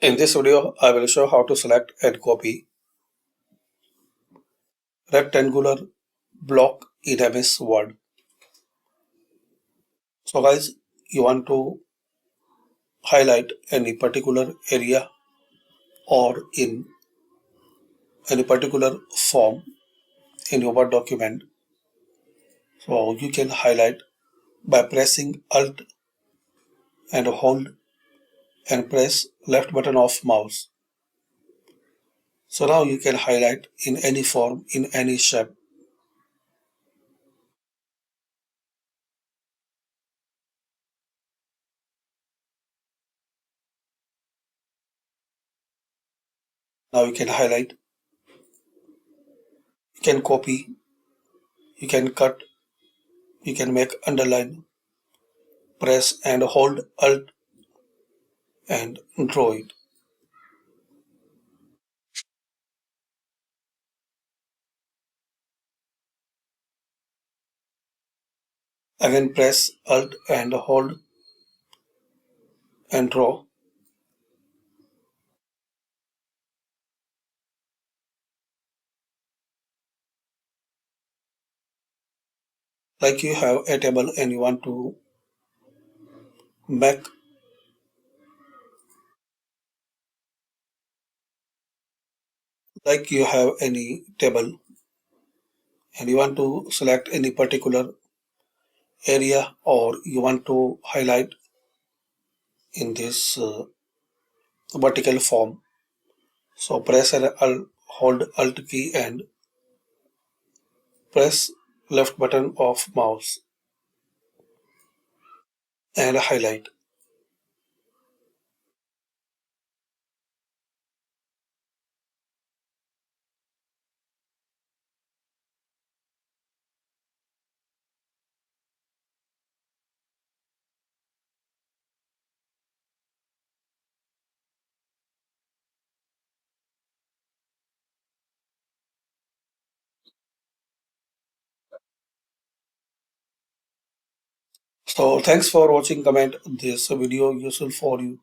In this video, I will show how to select and copy rectangular block in MS Word. So guys, you want to highlight any particular area or in any particular form in your Word document. So you can highlight by pressing Alt and hold and press left button of mouse. So now you can highlight in any form, in any shape. Now you can highlight, you can copy, you can cut, you can make underline, press and hold Alt and draw it. Again press Alt and hold and draw. Like you have a table and you want to make like you have any table and you want to select any particular area or you want to highlight in this vertical form. So press and hold Alt key and press left button of mouse and highlight. So thanks for watching. Comment this video useful for you.